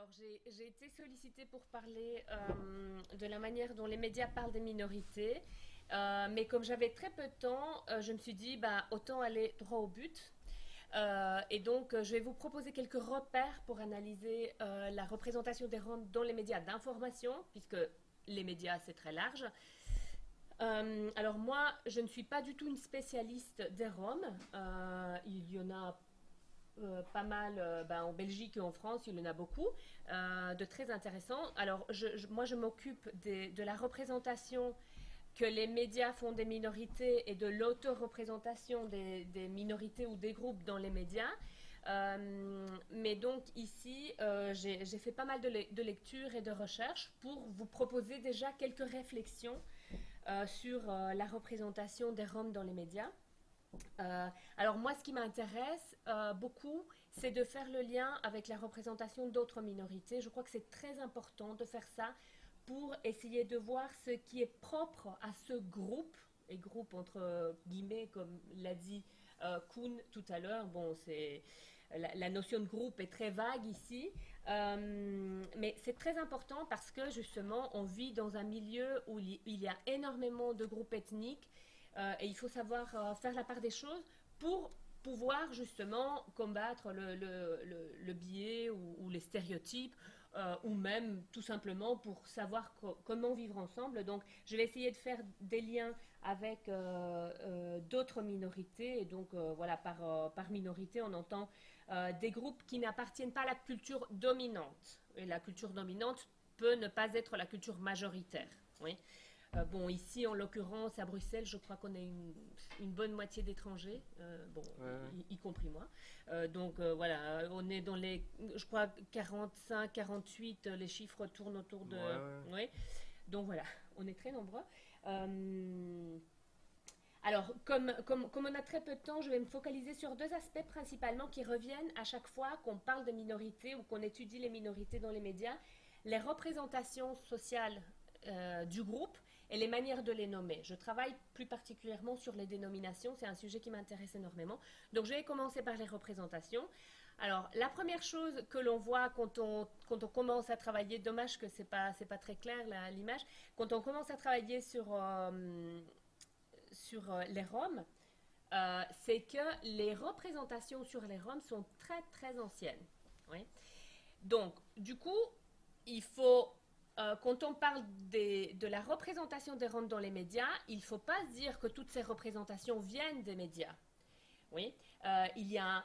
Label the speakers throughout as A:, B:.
A: Alors, j'ai été sollicitée pour parler de la manière dont les médias parlent des minorités. Mais comme j'avais très peu de temps, je me suis dit, bah, autant aller droit au but. Je vais vous proposer quelques repères pour analyser la représentation des Roms dans les médias d'information, puisque les médias, c'est très large. Alors moi, je ne suis pas du tout une spécialiste des Roms. Il y en a pas mal en Belgique et en France, il y en a beaucoup, de très intéressants. Alors, moi, je m'occupe de la représentation que les médias font des minorités et de l'auto-représentation des minorités ou des groupes dans les médias. Mais donc ici, j'ai fait pas mal de lectures et de recherches pour vous proposer déjà quelques réflexions sur la représentation des Roms dans les médias. Alors moi, ce qui m'intéresse beaucoup, c'est de faire le lien avec la représentation d'autres minorités. Je crois que c'est très important de faire ça pour essayer de voir ce qui est propre à ce groupe, et groupe entre guillemets, comme l'a dit Kuhn tout à l'heure. Bon, la notion de groupe est très vague ici, mais c'est très important parce que justement, on vit dans un milieu où il y a énormément de groupes ethniques et il faut savoir faire la part des choses pour pouvoir justement combattre le biais ou les stéréotypes ou même tout simplement pour savoir comment vivre ensemble. Donc je vais essayer de faire des liens avec d'autres minorités et donc voilà, par minorité on entend des groupes qui n'appartiennent pas à la culture dominante. Et la culture dominante peut ne pas être la culture majoritaire. Oui. Bon, ici, en l'occurrence, à Bruxelles, je crois qu'on a une bonne moitié d'étrangers, y compris moi. Voilà, on est dans les, je crois, 45, 48, les chiffres tournent autour de... Oui. Donc voilà, on est très nombreux. Alors, comme on a très peu de temps, je vais me focaliser sur deux aspects principalement qui reviennent à chaque fois qu'on parle de minorités ou qu'on étudie les minorités dans les médias. Les représentations sociales du groupe et les manières de les nommer. Je travaille plus particulièrement sur les dénominations, c'est un sujet qui m'intéresse énormément. Donc je vais commencer par les représentations. Alors la première chose que l'on voit quand on commence à travailler, dommage que c'est pas très clair l'image, quand on commence à travailler sur les Roms, c'est que les représentations sur les Roms sont très très anciennes. Oui. Donc du coup, il faut quand on parle de la représentation des Roms dans les médias, il ne faut pas se dire que toutes ces représentations viennent des médias. Oui, il y a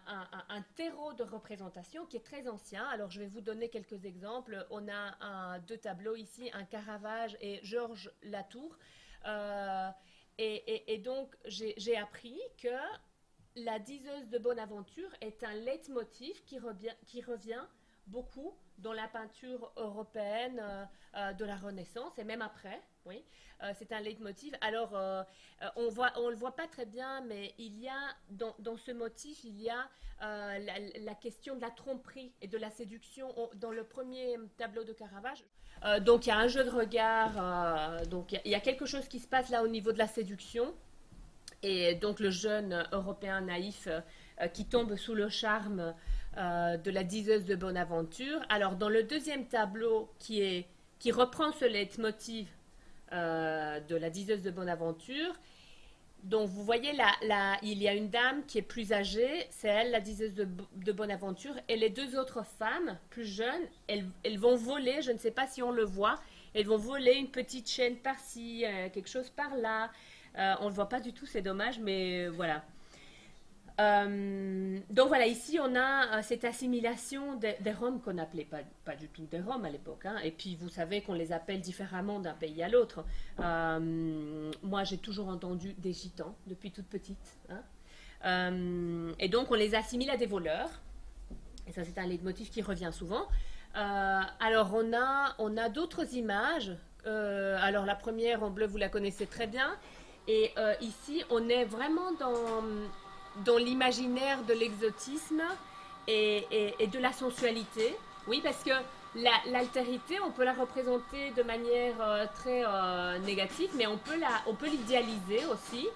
A: un terreau de représentation qui est très ancien. Alors, je vais vous donner quelques exemples. On a deux tableaux ici, un Caravage et Georges Latour. Et donc, j'ai appris que la diseuse de Bonaventure est un leitmotiv qui revient beaucoup dans la peinture européenne de la Renaissance et même après. Oui, c'est un leitmotiv. Alors, on le voit pas très bien, mais il y a dans ce motif, il y a la question de la tromperie et de la séduction dans le premier tableau de Caravage. Donc, il y a un jeu de regard. Donc, il y a quelque chose qui se passe là au niveau de la séduction. Et donc, le jeune Européen naïf qui tombe sous le charme de la diseuse de Bonaventure. Alors, dans le deuxième tableau qui reprend ce leitmotiv de la diseuse de Bonaventure, donc vous voyez là, il y a une dame qui est plus âgée, c'est elle, la diseuse de Bonaventure, et les deux autres femmes plus jeunes, elles vont voler, je ne sais pas si on le voit, elles vont voler une petite chaîne par-ci, quelque chose par-là. On ne le voit pas du tout, c'est dommage, mais voilà. Donc voilà, ici on a cette assimilation des Roms qu'on n'appelait pas du tout des Roms à l'époque. Hein. Et puis vous savez qu'on les appelle différemment d'un pays à l'autre. Moi j'ai toujours entendu des gitans depuis toute petite. Hein. Et donc on les assimile à des voleurs. Et ça c'est un leitmotiv qui revient souvent. Alors on a d'autres images. Alors la première en bleu vous la connaissez très bien. Et ici on est vraiment dans l'imaginaire de l'exotisme et de la sensualité. Oui, parce que l'altérité, on peut la représenter de manière très négative, mais on peut l'idéaliser aussi,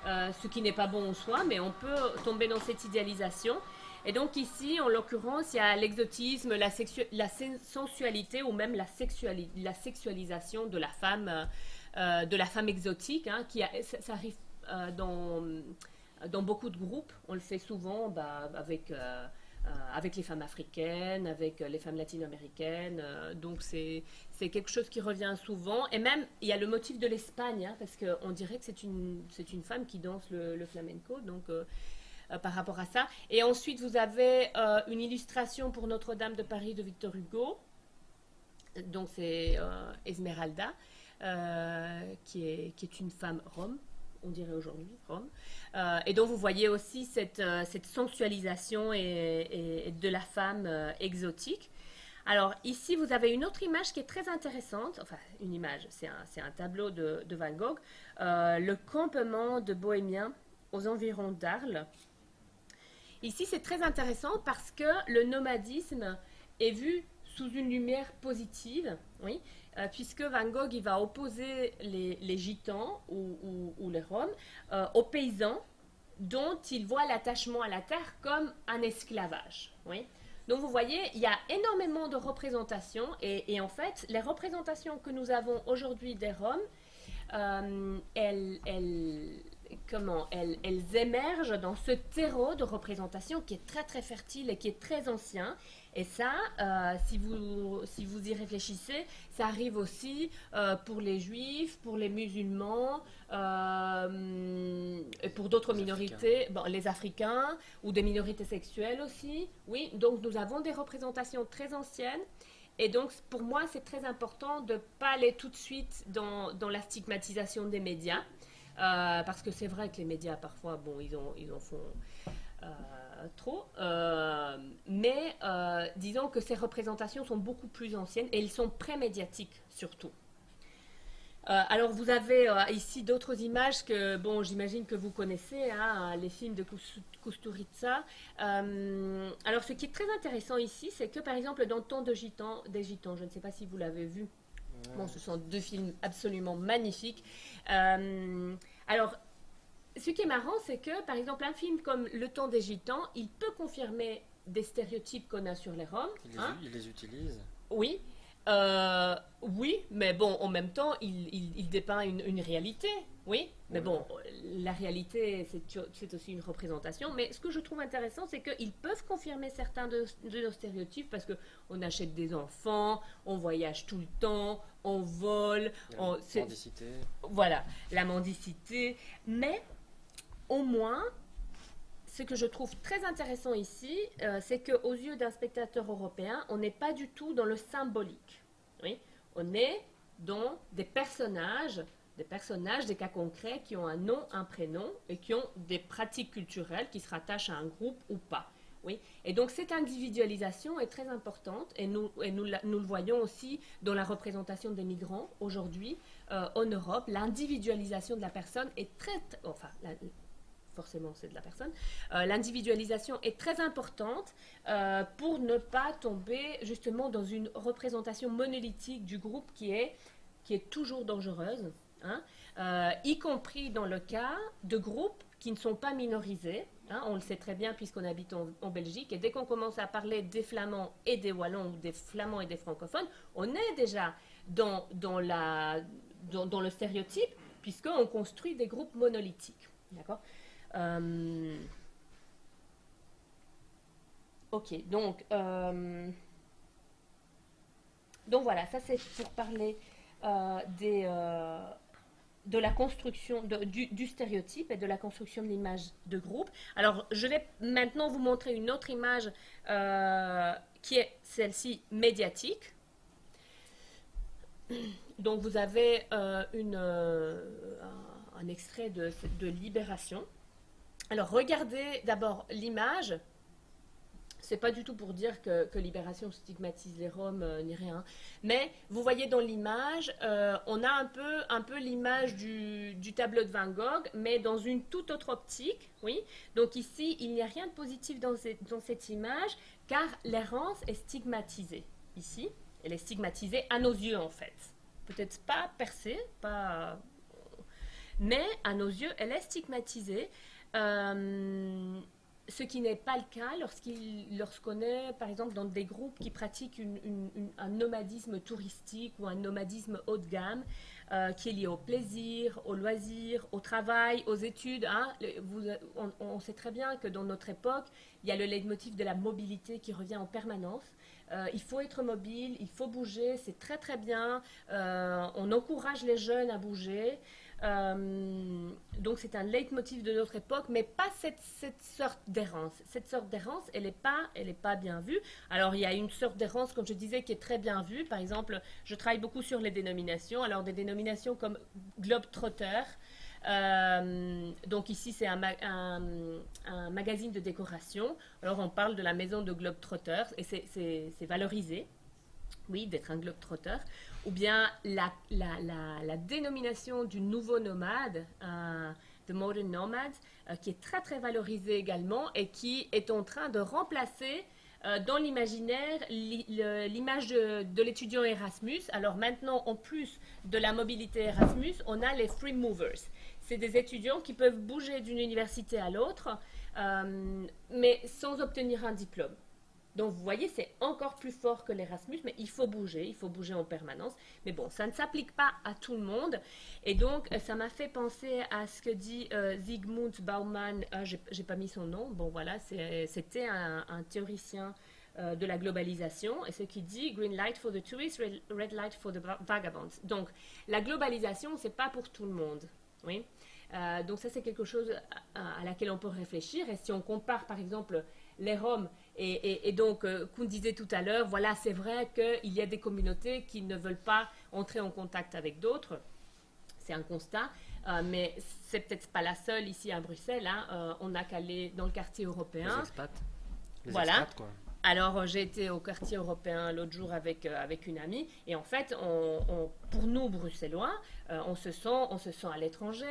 A: ce qui n'est pas bon en soi, mais on peut tomber dans cette idéalisation. Et donc ici, en l'occurrence, il y a l'exotisme, la sensualité ou même la sexualisation de la femme exotique, hein, ça arrive dans beaucoup de groupes. On le fait souvent avec les femmes africaines, avec les femmes latino-américaines. Donc c'est quelque chose qui revient souvent. Et même, il y a le motif de l'Espagne, hein, parce qu'on dirait que c'est une femme qui danse le flamenco. Donc par rapport à ça. Et ensuite, vous avez une illustration pour Notre-Dame de Paris de Victor Hugo. Donc c'est Esmeralda, qui est une femme rome, on dirait aujourd'hui, Rome. Et donc vous voyez aussi cette sensualisation et de la femme exotique. Alors ici, vous avez une autre image qui est très intéressante. Enfin, une image, c'est un tableau de Van Gogh. Le campement de Bohémiens aux environs d'Arles. Ici, c'est très intéressant parce que le nomadisme est vu sous une lumière positive, oui, puisque Van Gogh il va opposer les gitans ou les Roms aux paysans dont il voit l'attachement à la terre comme un esclavage. Oui. Donc vous voyez, il y a énormément de représentations et en fait, les représentations que nous avons aujourd'hui des Roms, elles émergent dans ce terreau de représentation qui est très très fertile et qui est très ancien. Et ça, si vous y réfléchissez, ça arrive aussi pour les juifs, pour les musulmans, et pour d'autres minorités, les Africains ou des minorités sexuelles aussi. Oui, donc nous avons des représentations très anciennes. Et donc, pour moi, c'est très important de ne pas aller tout de suite dans la stigmatisation des médias. Parce que c'est vrai que les médias, parfois, ils en font trop. Mais disons que ces représentations sont beaucoup plus anciennes et elles sont pré-médiatiques, surtout. Alors, vous avez ici d'autres images que, j'imagine que vous connaissez, hein, les films de Kusturica. Alors, ce qui est très intéressant ici, c'est que, par exemple, dans Temps des Gitans, je ne sais pas si vous l'avez vu. Bon, ce sont deux films absolument magnifiques. Alors, ce qui est marrant, c'est que, par exemple, un film comme Le Temps des Gitans, il peut confirmer des stéréotypes qu'on a sur les Roms.
B: Il les utilise.
A: Oui. Oui, mais bon, en même temps, il dépeint une réalité. Oui, mais bon, la réalité, c'est aussi une représentation. Mais ce que je trouve intéressant, c'est qu'ils peuvent confirmer certains de nos stéréotypes parce qu'on achète des enfants, on voyage tout le temps, on vole.
B: La mendicité.
A: Voilà, la mendicité. Mais au moins, ce que je trouve très intéressant ici, c'est qu'aux yeux d'un spectateur européen, on n'est pas du tout dans le symbolique. Oui, on est dans des personnages, des cas concrets qui ont un nom, un prénom et qui ont des pratiques culturelles qui se rattachent à un groupe ou pas. Oui. Et donc cette individualisation est très importante et nous le voyons aussi dans la représentation des migrants aujourd'hui en Europe. L'individualisation de la personne est forcément c'est de la personne, l'individualisation est très importante pour ne pas tomber justement dans une représentation monolithique du groupe qui est toujours dangereuse, hein, y compris dans le cas de groupes qui ne sont pas minorisés. Hein, on le sait très bien puisqu'on habite en Belgique et dès qu'on commence à parler des Flamands et des Wallons, ou des Flamands et des francophones, on est déjà dans le stéréotype puisqu'on construit des groupes monolithiques. D'accord ? Ok, donc voilà, ça c'est pour parler de la construction du stéréotype et de la construction de l'image de groupe. Alors, je vais maintenant vous montrer une autre image qui est celle-ci médiatique. Donc, vous avez un extrait de Libération. Alors, regardez d'abord l'image. C'est pas du tout pour dire que Libération stigmatise les Roms ni rien. Mais vous voyez dans l'image, on a un peu l'image du tableau de Van Gogh, mais dans une toute autre optique. Oui. Donc ici, il n'y a rien de positif dans cette image, car l'errance est stigmatisée. Ici, elle est stigmatisée à nos yeux en fait. Peut-être pas percée, mais à nos yeux, elle est stigmatisée. ce qui n'est pas le cas lorsqu'on est, par exemple, dans des groupes qui pratiquent un nomadisme touristique ou un nomadisme haut de gamme, qui est lié au plaisir, au loisir, au travail, aux études. Hein. On sait très bien que dans notre époque, il y a le leitmotiv de la mobilité qui revient en permanence. Il faut être mobile, il faut bouger, c'est très très bien. On encourage les jeunes à bouger. Donc c'est un leitmotiv de notre époque, mais pas cette sorte d'errance. Cette sorte d'errance, elle est pas bien vue. Alors il y a une sorte d'errance, comme je disais, qui est très bien vue. Par exemple, je travaille beaucoup sur les dénominations. Alors des dénominations comme Globetrotter. Donc ici c'est un magazine de décoration. Alors on parle de la maison de Globetrotter et c'est valorisé, oui, d'être un globetrotter. Ou bien la dénomination du nouveau nomade, The Modern Nomad, qui est très très valorisée également et qui est en train de remplacer dans l'imaginaire l'image de l'étudiant Erasmus. Alors maintenant, en plus de la mobilité Erasmus, on a les free movers. C'est des étudiants qui peuvent bouger d'une université à l'autre, mais sans obtenir un diplôme. Donc vous voyez, c'est encore plus fort que l'Erasmus, mais il faut bouger en permanence. Mais bon, ça ne s'applique pas à tout le monde. Et donc, ça m'a fait penser à ce que dit Zygmunt Bauman, j'ai pas mis son nom, bon voilà, c'était un théoricien de la globalisation, et ce qui dit green light for the tourists, red light for the vagabonds. Donc, la globalisation, c'est pas pour tout le monde. Oui. Donc ça, c'est quelque chose à laquelle on peut réfléchir. Et si on compare, par exemple, les Roms, et donc, qu'on disait tout à l'heure, voilà, c'est vrai qu'il y a des communautés qui ne veulent pas entrer en contact avec d'autres. C'est un constat, mais c'est peut-être pas la seule ici à Bruxelles. Hein. On n'a qu'à aller dans le quartier européen.
B: Les expats.
A: Voilà.
B: Expats, quoi.
A: Alors, j'ai été au quartier européen l'autre jour avec une amie, et en fait, pour nous, Bruxellois, on se sent à l'étranger.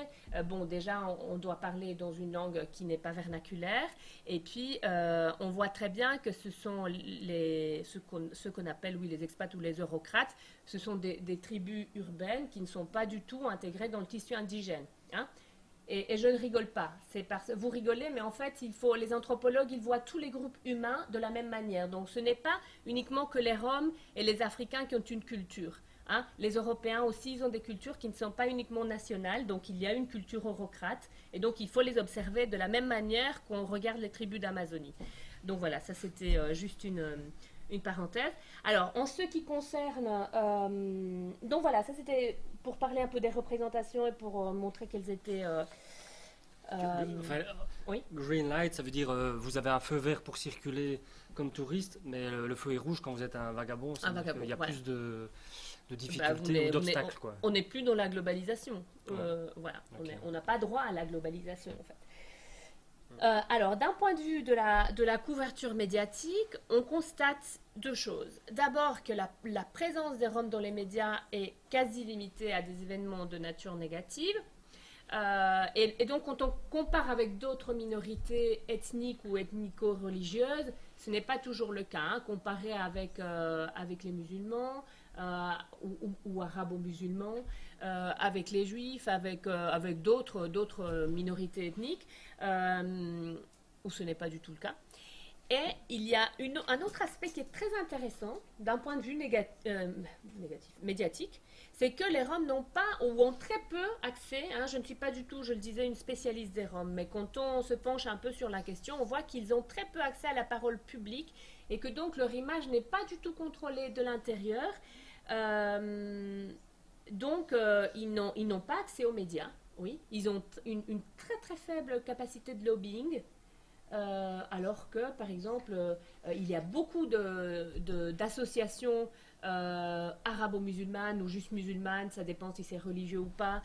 A: Bon, déjà, on doit parler dans une langue qui n'est pas vernaculaire, et puis, on voit très bien que ce sont ce qu'on appelle, oui, les expats ou les eurocrates, ce sont des tribus urbaines qui ne sont pas du tout intégrées dans le tissu indigène. Hein. Et je ne rigole pas, vous rigolez, mais en fait, les anthropologues, ils voient tous les groupes humains de la même manière. Donc, ce n'est pas uniquement que les Roms et les Africains qui ont une culture. Hein. Les Européens aussi, ils ont des cultures qui ne sont pas uniquement nationales. Donc, il y a une culture eurocrate. Et donc, il faut les observer de la même manière qu'on regarde les tribus d'Amazonie. Donc, voilà, ça, c'était juste une parenthèse. Alors, en ce qui concerne... donc, voilà, ça, c'était pour parler un peu des représentations et pour montrer qu'elles étaient... oui.
B: Green light, ça veut dire vous avez un feu vert pour circuler comme touriste, mais le feu est rouge quand vous êtes un vagabond. Il y a
A: voilà.
B: plus de difficultés ou d'obstacles.
A: On n'est plus dans la globalisation. Voilà,
B: Okay.
A: on n'a pas droit à la globalisation en fait. Alors, d'un point de vue de la couverture médiatique, on constate deux choses. D'abord que la présence des Roms dans les médias est quasi limitée à des événements de nature négative. Et donc, quand on compare avec d'autres minorités ethniques ou ethnico-religieuses, ce n'est pas toujours le cas. Hein, comparé avec les musulmans ou arabo-musulmans, avec les juifs, avec d'autres minorités ethniques, où ce n'est pas du tout le cas. Et il y a un autre aspect qui est très intéressant d'un point de vue médiatique, c'est que les Roms n'ont pas ou ont très peu accès, hein, je ne suis pas du tout, je le disais, une spécialiste des Roms, mais quand on se penche un peu sur la question, on voit qu'ils ont très peu accès à la parole publique et que donc leur image n'est pas du tout contrôlée de l'intérieur. Donc, ils n'ont pas accès aux médias, oui. Ils ont une très très faible capacité de lobbying. Alors que, par exemple, il y a beaucoup d'associations arabo-musulmanes ou juste musulmanes, ça dépend si c'est religieux ou pas,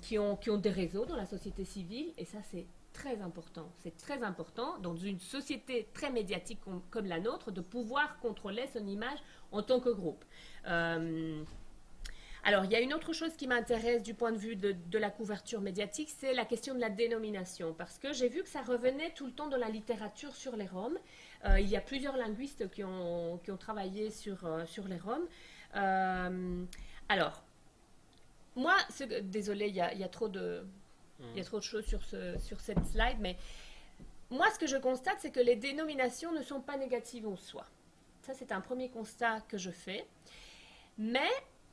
A: qui ont des réseaux dans la société civile, et ça c'est très important. C'est très important dans une société très médiatique comme la nôtre de pouvoir contrôler son image en tant que groupe. Alors, il y a une autre chose qui m'intéresse du point de vue de la couverture médiatique, c'est la question de la dénomination, parce que j'ai vu que ça revenait tout le temps dans la littérature sur les Roms. Il y a plusieurs linguistes qui ont travaillé sur les Roms. Alors, moi, désolée, il y a trop de choses sur cette slide, mais moi, ce que je constate, c'est que les dénominations ne sont pas négatives en soi. Ça, c'est un premier constat que je fais. Mais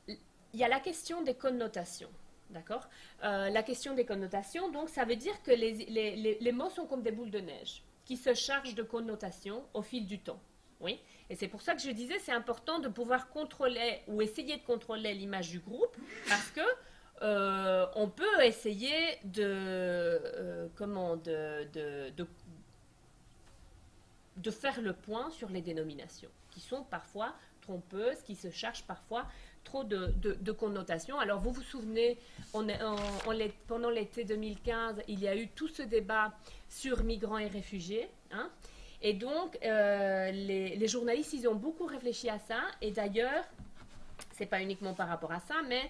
A: il y a la question des connotations. D'accord. La question des connotations, donc, ça veut dire que les mots sont comme des boules de neige qui se chargent de connotations au fil du temps. Oui. Et c'est pour ça que je disais, c'est important de pouvoir contrôler ou essayer de contrôler l'image du groupe, parce que on peut essayer de faire le point sur les dénominations, qui sont parfois trompeuses, qui se chargent parfois trop de connotations. Alors vous vous souvenez, pendant l'été 2015, il y a eu tout ce débat sur migrants et réfugiés, hein, et donc les journalistes, ils ont beaucoup réfléchi à ça, et d'ailleurs, c'est pas uniquement par rapport à ça, mais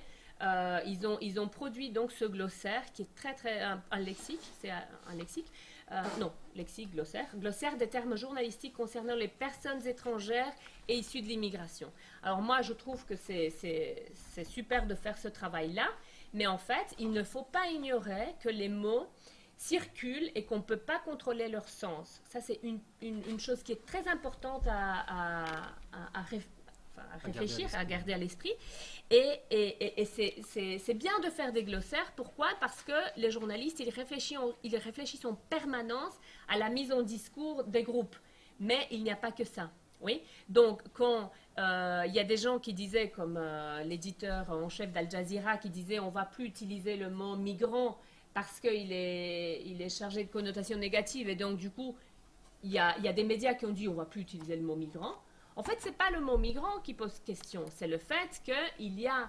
A: ils ont produit donc ce glossaire qui est très un lexique, c'est un lexique, non, lexique, glossaire des termes journalistiques concernant les personnes étrangères et issues de l'immigration. Alors moi, je trouve que c'est super de faire ce travail-là, mais en fait, il ne faut pas ignorer que les mots circulent et qu'on ne peut pas contrôler leur sens. Ça, c'est une chose qui est très importante à réfléchir, à garder à l'esprit. Et c'est bien de faire des glossaires. Pourquoi? Parce que les journalistes, ils réfléchissent en permanence à la mise en discours des groupes. Mais il n'y a pas que ça. Oui. Donc, quand il y a des gens qui disaient, comme l'éditeur en chef d'Al Jazeera, qui disait on ne va plus utiliser le mot migrant parce qu'il est chargé de connotations négatives. Et donc, du coup, il y a des médias qui ont dit on ne va plus utiliser le mot migrant. En fait, ce n'est pas le mot migrant qui pose question, c'est le fait qu'il y a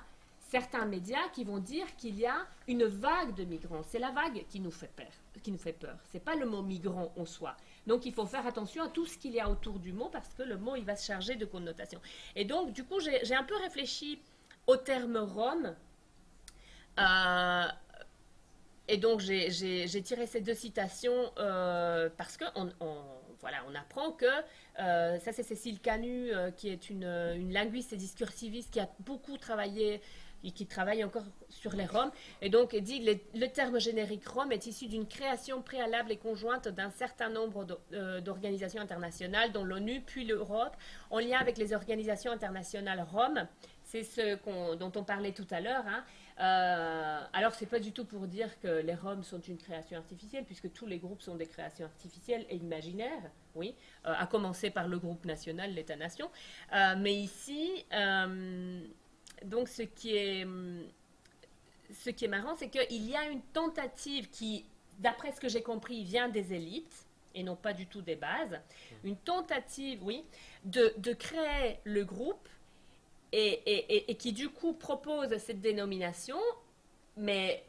A: certains médias qui vont dire qu'il y a une vague de migrants. C'est la vague qui nous fait peur. Ce n'est pas le mot migrant en soi. Donc, il faut faire attention à tout ce qu'il y a autour du mot parce que le mot, il va se charger de connotations. Et donc, du coup, j'ai un peu réfléchi au terme Rome. Et donc, j'ai tiré ces deux citations parce qu'on on apprend que, ça c'est Cécile Canu, qui est une linguiste et discursiviste qui a beaucoup travaillé et qui travaille encore sur les Roms. Et donc, elle dit que le terme générique Rome est issu d'une création préalable et conjointe d'un certain nombre d'organisations internationales, dont l'ONU, puis l'Europe, en lien avec les organisations internationales Roms. C'est dont on parlait tout à l'heure, hein. Alors, ce n'est pas du tout pour dire que les Roms sont une création artificielle, puisque tous les groupes sont des créations artificielles et imaginaires, oui, à commencer par le groupe national, l'État-nation. Mais ici, donc ce qui est marrant, c'est qu'il y a une tentative qui, d'après ce que j'ai compris, vient des élites, et non pas du tout des bases, une tentative, oui, de créer le groupe, et qui du coup propose cette dénomination, mais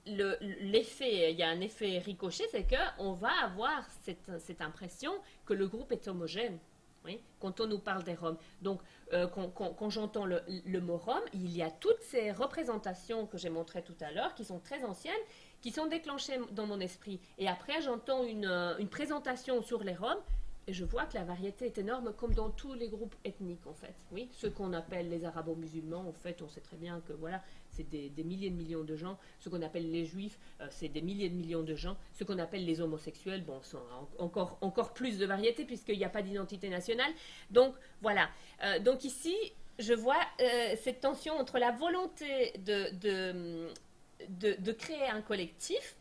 A: l'effet, il y a un effet ricochet, c'est qu'on va avoir cette impression que le groupe est homogène, oui, quand on nous parle des Roms. Donc, quand j'entends le mot Rome, il y a toutes ces représentations que j'ai montrées tout à l'heure, qui sont très anciennes, qui sont déclenchées dans mon esprit. Et après, j'entends une présentation sur les Roms, et je vois que la variété est énorme, comme dans tous les groupes ethniques, en fait. Oui, ceux qu'on appelle les arabo-musulmans, en fait, on sait très bien que, voilà, c'est des milliers de millions de gens. Ce qu'on appelle les juifs, c'est des milliers de millions de gens. Ce qu'on appelle les homosexuels, bon, sont encore plus de variété, puisqu'il n'y a pas d'identité nationale. Donc, voilà. Donc ici, je vois cette tension entre la volonté de créer un collectif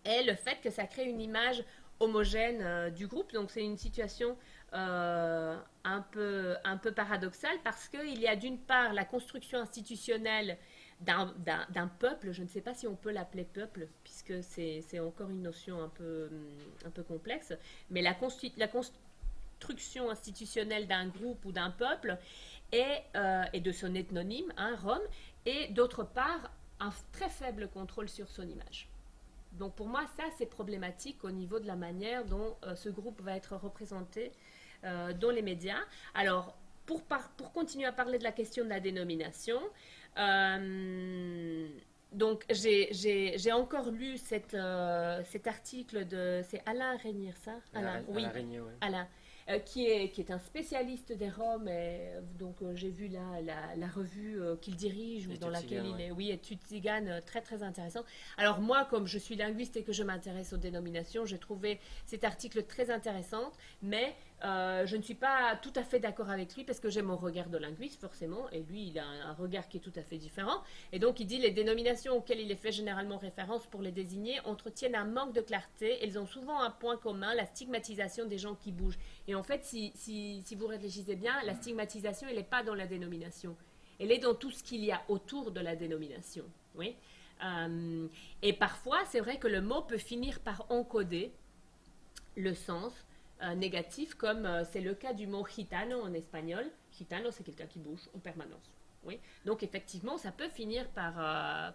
A: et le fait que ça crée une image homogène du groupe. Donc c'est une situation un peu paradoxale, parce qu'il y a d'une part la construction institutionnelle d'un peuple. Je ne sais pas si on peut l'appeler peuple, puisque c'est encore une notion un peu complexe, mais la construction institutionnelle d'un groupe ou d'un peuple et de son ethnonyme, hein, Rome, et d'autre part un très faible contrôle sur son image. Donc pour moi, ça, c'est problématique au niveau de la manière dont ce groupe va être représenté dans les médias. Alors, pour continuer à parler de la question de la dénomination, donc j'ai encore lu cet article de... C'est Alain Régnier, ça?
B: Alain, oui. Alain Régnier, oui.
A: Alain. qui est un spécialiste des Roms. Et, donc, j'ai vu là la revue qu'il dirige, ou dans laquelle il est. Oui, Études Tziganes, très très intéressant. Alors, moi, comme je suis linguiste et que je m'intéresse aux dénominations, j'ai trouvé cet article très intéressant, mais je ne suis pas tout à fait d'accord avec lui parce que j'ai mon regard de linguiste, forcément, et lui, il a un regard qui est tout à fait différent. Et donc, il dit les dénominations auxquelles il est fait généralement référence pour les désigner entretiennent un manque de clarté. Elles ont souvent un point commun, la stigmatisation des gens qui bougent. Et en fait, si vous réfléchissez bien, la stigmatisation, elle n'est pas dans la dénomination. Elle est dans tout ce qu'il y a autour de la dénomination. Oui. Et parfois, c'est vrai que le mot peut finir par encoder le sens négatif, comme c'est le cas du mot gitano en espagnol. Gitano, c'est quelqu'un qui bouge en permanence. Oui. Donc effectivement, ça peut finir par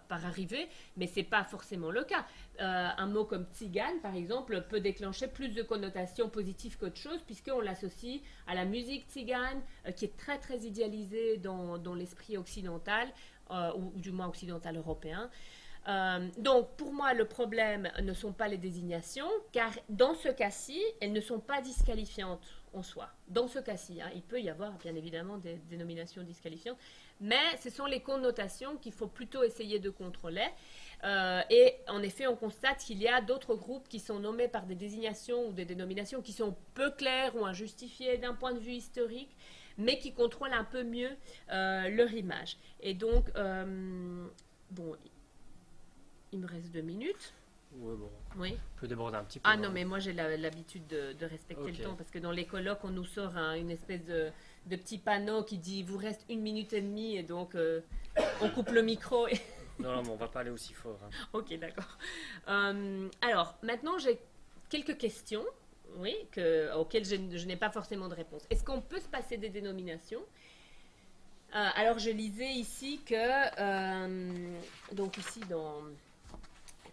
A: arriver, mais ce n'est pas forcément le cas. Un mot comme tzigane, par exemple, peut déclencher plus de connotations positives qu'autre chose, puisqu'on l'associe à la musique tzigane, qui est très très idéalisée dans l'esprit occidental, ou du moins occidental européen. Donc, pour moi, le problème ne sont pas les désignations, car dans ce cas-ci, elles ne sont pas disqualifiantes en soi. Dans ce cas-ci, il peut y avoir bien évidemment des dénominations disqualifiantes, mais ce sont les connotations qu'il faut plutôt essayer de contrôler. Et en effet, on constate qu'il y a d'autres groupes qui sont nommés par des désignations ou des dénominations qui sont peu claires ou injustifiées d'un point de vue historique, mais qui contrôlent un peu mieux leur image. Et donc, bon, il me reste 2 minutes.
B: Ouais, bon.
A: Oui.
B: On peut déborder un petit peu.
A: Ah non, mais moi j'ai l'habitude de respecter le temps, parce que dans les colloques, on nous sort une espèce de petit panneau qui dit « vous reste 1 minute et demie » et donc on coupe le micro. Et
B: Non, mais on va pas aller aussi fort.
A: Ok, d'accord. Alors, maintenant j'ai quelques questions, oui, auxquelles je n'ai pas forcément de réponse. Est-ce qu'on peut se passer des dénominations? Alors, je lisais ici que, donc ici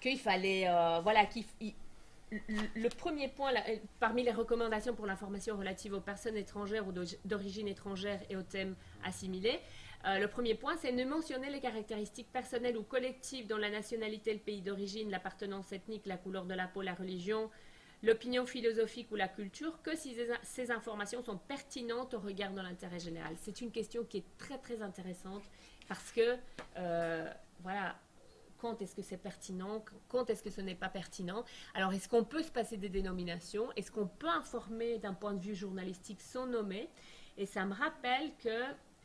A: qu'il fallait, voilà, le premier point, parmi les recommandations pour l'information relative aux personnes étrangères ou d'origine étrangère et aux thèmes assimilés, le premier point, c'est ne mentionner les caractéristiques personnelles ou collectives dans la nationalité, le pays d'origine, l'appartenance ethnique, la couleur de la peau, la religion, l'opinion philosophique ou la culture, que si ces informations sont pertinentes au regard de l'intérêt général. C'est une question qui est très très intéressante parce que, voilà, quand est-ce que c'est pertinent, quand est-ce que ce n'est pas pertinent. Alors, est-ce qu'on peut se passer des dénominations? Est-ce qu'on peut informer d'un point de vue journalistique sans nommer? Et ça me rappelle que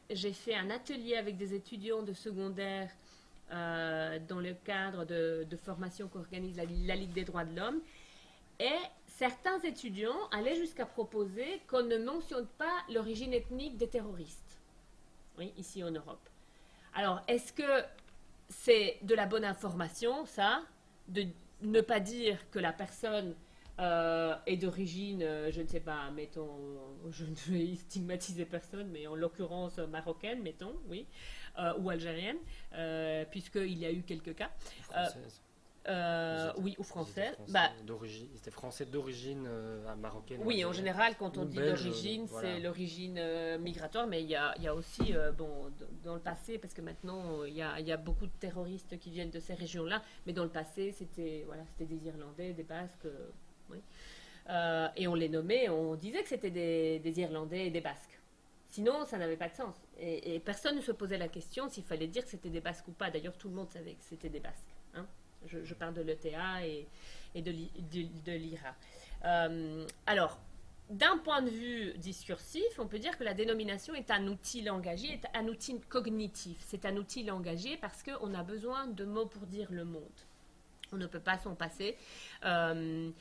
A: j'ai fait un atelier avec des étudiants de secondaire dans le cadre de formation qu'organise la Ligue des droits de l'homme. Et certains étudiants allaient jusqu'à proposer qu'on ne mentionne pas l'origine ethnique des terroristes, oui, ici en Europe. Alors, est-ce que c'est de la bonne information, ça, de ne pas dire que la personne est d'origine, je ne sais pas, mettons, je ne vais stigmatiser personne, mais en l'occurrence marocaine, mettons, oui, ou algérienne, puisqu'il y a eu quelques cas. Oui, ou français.
B: Ils étaient français d'origine marocaine.
A: Oui, en général, quand on dit d'origine,
B: voilà.
A: C'est l'origine migratoire, mais il y a aussi, bon, dans le passé, parce que maintenant, il y a beaucoup de terroristes qui viennent de ces régions-là, mais dans le passé, c'était des Irlandais, des Basques, oui. Et on les nommait, on disait que c'était des Irlandais et des Basques. Sinon, ça n'avait pas de sens. Et personne ne se posait la question s'il fallait dire que c'était des Basques ou pas. D'ailleurs, tout le monde savait que c'était des Basques. Hein. Je parle de l'ETA et de l'IRA. Alors, d'un point de vue discursif, on peut dire que la dénomination est un outil langagier, est un outil cognitif. C'est un outil langagier parce qu'on a besoin de mots pour dire le monde. On ne peut pas s'en passer. Maintenant,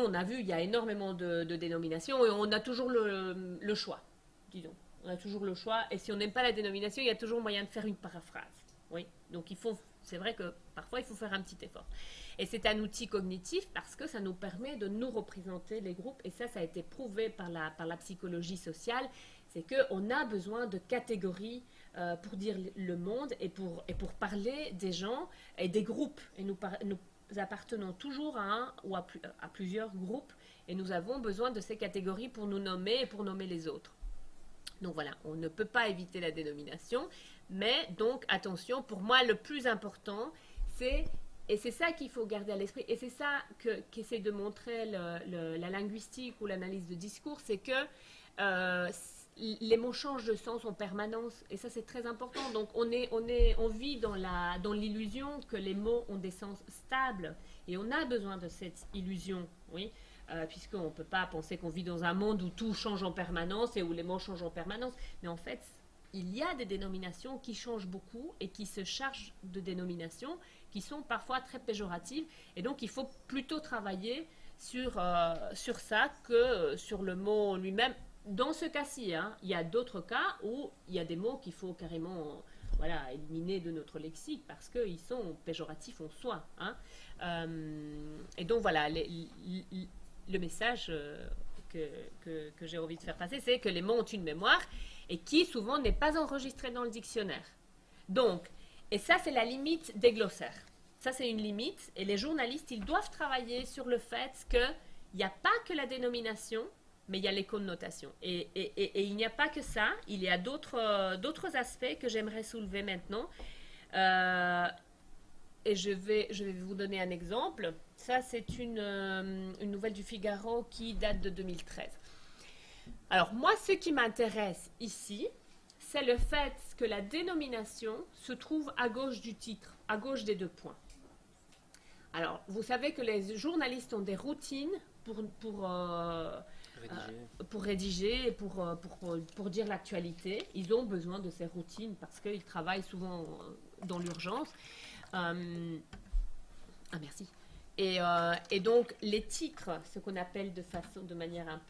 A: on a vu, il y a énormément de dénominations et on a toujours le choix, disons. On a toujours le choix et si on n'aime pas la dénomination, il y a toujours moyen de faire une paraphrase. Oui, donc c'est vrai que parfois il faut faire un petit effort. Et c'est un outil cognitif parce que ça nous permet de nous représenter les groupes et ça a été prouvé par la psychologie sociale, c'est qu'on a besoin de catégories pour dire le monde et pour parler des gens et des groupes. Et nous appartenons toujours à un ou à plusieurs groupes et nous avons besoin de ces catégories pour nous nommer et pour nommer les autres. Donc voilà, on ne peut pas éviter la dénomination, mais donc attention, pour moi le plus important, c'est et c'est ça qu'il faut garder à l'esprit. Et c'est ça qu'essaie de montrer la linguistique ou l'analyse de discours, c'est que les mots changent de sens en permanence. Et ça, c'est très important. Donc, on vit dans l'illusion que les mots ont des sens stables. Et on a besoin de cette illusion, oui. Puisqu'on ne peut pas penser qu'on vit dans un monde où tout change en permanence et où les mots changent en permanence. Mais en fait, il y a des dénominations qui changent beaucoup et qui se chargent de dénominations qui sont parfois très péjoratives. Et donc, il faut plutôt travailler sur ça que sur le mot lui-même. Dans ce cas-ci, hein, il y a d'autres cas où il y a des mots qu'il faut carrément éliminer de notre lexique parce qu'ils sont péjoratifs en soi. Hein. Et donc, voilà, le message que j'ai envie de faire passer, c'est que les mots ont une mémoire et qui souvent n'est pas enregistrée dans le dictionnaire. Donc, et ça c'est la limite des glossaires. Ça c'est une limite et les journalistes, ils doivent travailler sur le fait qu'il n'y a pas que la dénomination, mais il y a les connotations. Et il n'y a pas que ça, il y a d'autres aspects que j'aimerais soulever maintenant. Et je vais vous donner un exemple. Ça, c'est une nouvelle du Figaro qui date de 2013. Alors, moi, ce qui m'intéresse ici, c'est le fait que la dénomination se trouve à gauche du titre, à gauche des 2 points. Alors, vous savez que les journalistes ont des routines pour rédiger et pour dire l'actualité. Ils ont besoin de ces routines parce qu'ils travaillent souvent dans l'urgence. Merci. Et donc les titres, ce qu'on appelle de manière un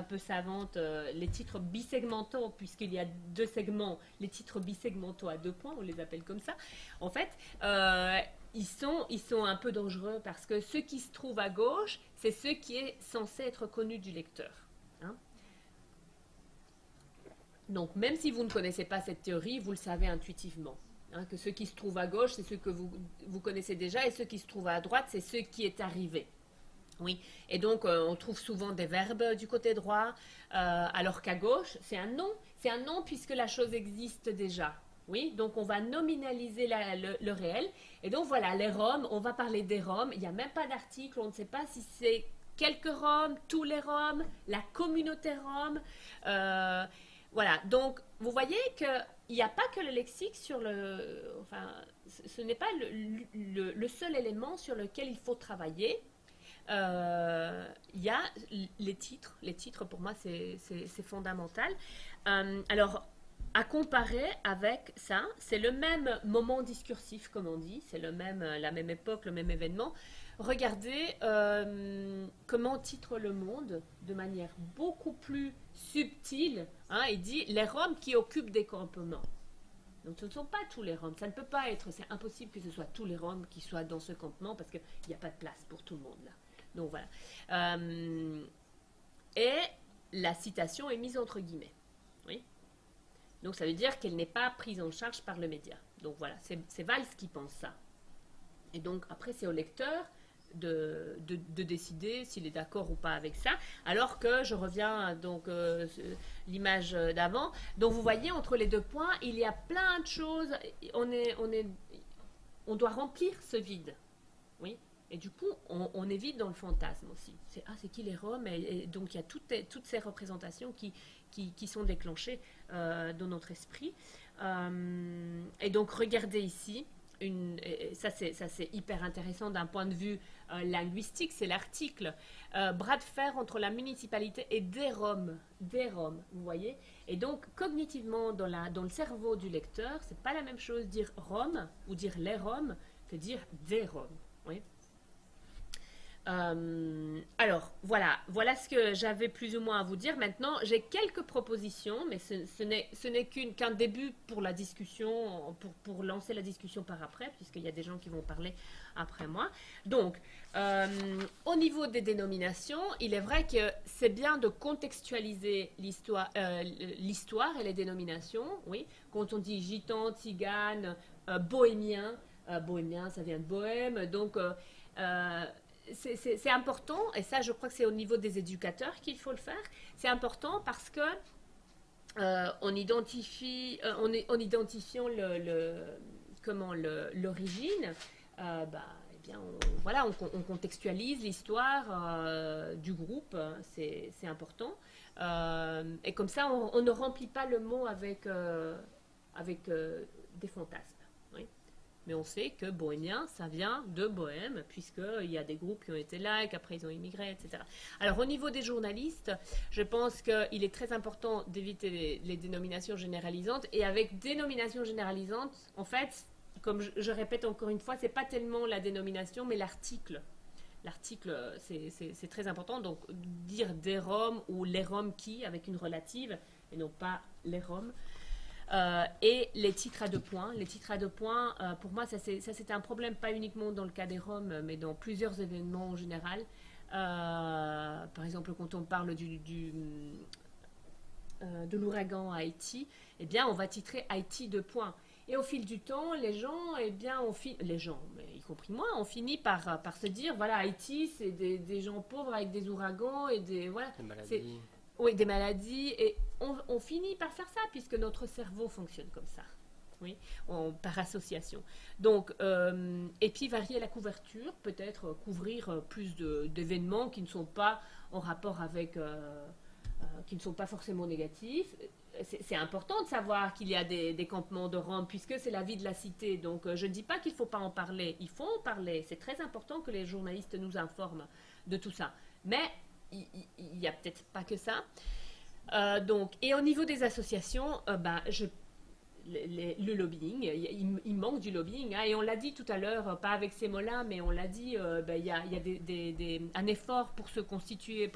A: peu savante, les titres bisegmentaux, puisqu'il y a 2 segments, les titres bisegmentaux à 2 points, on les appelle comme ça. En fait, ils sont un peu dangereux parce que ce qui se trouve à gauche, c'est ce qui est censé être connu du lecteur. Hein. Donc même si vous ne connaissez pas cette théorie, vous le savez intuitivement. Hein, que ce qui se trouve à gauche, c'est ce que vous connaissez déjà, et ce qui se trouve à droite, c'est ce qui est arrivé. Oui, et donc on trouve souvent des verbes du côté droit, alors qu'à gauche, c'est un nom. C'est un nom puisque la chose existe déjà. Oui, donc on va nominaliser le réel. Et donc voilà, les Roms, on va parler des Roms. Il n'y a même pas d'article, on ne sait pas si c'est quelques Roms, tous les Roms, la communauté Rome. Voilà, donc vous voyez qu'il n'y a pas que le lexique sur ce n'est pas le seul élément sur lequel il faut travailler. Il y a les titres. Les titres, pour moi, c'est fondamental. Alors, à comparer avec ça, c'est le même moment discursif, comme on dit, c'est la même époque, le même événement. Regardez comment titre Le Monde de manière beaucoup plus subtile. Hein, il dit « Les Roms qui occupent des campements ». Donc ce ne sont pas tous les Roms, ça ne peut pas être, c'est impossible que ce soit tous les Roms qui soient dans ce campement parce qu'il n'y a pas de place pour tout le monde là. Donc voilà. Et la citation est mise entre guillemets. Oui. Donc ça veut dire qu'elle n'est pas prise en charge par le média. Donc voilà, c'est Valls qui pense ça. Et donc après c'est au lecteur de décider s'il est d'accord ou pas avec ça. Alors que je reviens donc l'image d'avant. Donc vous voyez entre les 2 points, il y a plein de choses. On doit remplir ce vide. Oui. Et du coup, on est vite dans le fantasme aussi. C'est qui les Roms et donc il y a toutes ces représentations qui sont déclenchées dans notre esprit. Et donc regardez ici. Ça c'est hyper intéressant d'un point de vue linguistique, c'est l'article bras de fer entre la municipalité et des Roms, vous voyez. Et donc cognitivement dans le cerveau du lecteur, c'est pas la même chose dire Rome ou dire les Roms que dire des Roms, oui. Alors voilà ce que j'avais plus ou moins à vous dire. Maintenant j'ai quelques propositions, mais ce n'est qu'un début pour la discussion, pour lancer la discussion par après, puisqu'il y a des gens qui vont parler après moi. Donc au niveau des dénominations, il est vrai que c'est bien de contextualiser l'histoire et les dénominations. Oui, quand on dit gitan, tzigane, bohémien, bohémien ça vient de bohème, donc c'est important, et ça je crois que c'est au niveau des éducateurs qu'il faut le faire. C'est important parce que en identifiant l'origine, eh bien, on contextualise l'histoire du groupe, c'est important. Et comme ça, on ne remplit pas le mot avec des fantasmes. Oui. Mais on sait que bohémien, ça vient de Bohème, puisqu'il y a des groupes qui ont été là et qu'après ils ont immigré, etc. Alors au niveau des journalistes, je pense qu'il est très important d'éviter les dénominations généralisantes. Et avec dénomination généralisante, en fait, comme je répète encore une fois, c'est pas tellement la dénomination, mais l'article. L'article, c'est très important. Donc dire des Roms ou les Roms qui, avec une relative, et non pas les Roms. Et les titres à 2 points. Les titres à 2 points, pour moi, ça c'était un problème pas uniquement dans le cas des Roms, mais dans plusieurs événements en général. Par exemple, quand on parle de l'ouragan à Haïti, eh bien, on va titrer Haïti 2 points. Et au fil du temps, les gens, les gens, mais y compris moi, on finit par se dire, voilà, Haïti, c'est des gens pauvres avec des ouragans et des maladies. Oui, des maladies. Et on finit par faire ça, puisque notre cerveau fonctionne comme ça. Oui, par association. Donc, et puis varier la couverture, peut-être couvrir plus d'événements qui ne sont pas en rapport avec, qui ne sont pas forcément négatifs. C'est important de savoir qu'il y a des campements de Roms, puisque c'est la vie de la cité. Donc, je ne dis pas qu'il ne faut pas en parler. Il faut en parler. C'est très important que les journalistes nous informent de tout ça. Mais il n'y a peut-être pas que ça. Donc, et au niveau des associations, le lobbying, il manque du lobbying, hein, et on l'a dit tout à l'heure, pas avec ces mots-là, mais on l'a dit, il y a un effort pour constituer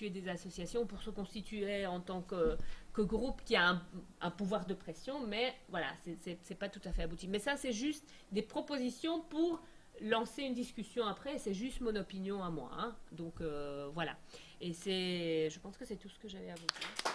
A: des associations, pour se constituer en tant que groupe qui a un pouvoir de pression, mais voilà, c'est pas tout à fait abouti. Mais ça, c'est juste des propositions pour lancer une discussion après, c'est juste mon opinion à moi, hein. Donc voilà, et je pense que c'est tout ce que j'avais à vous dire.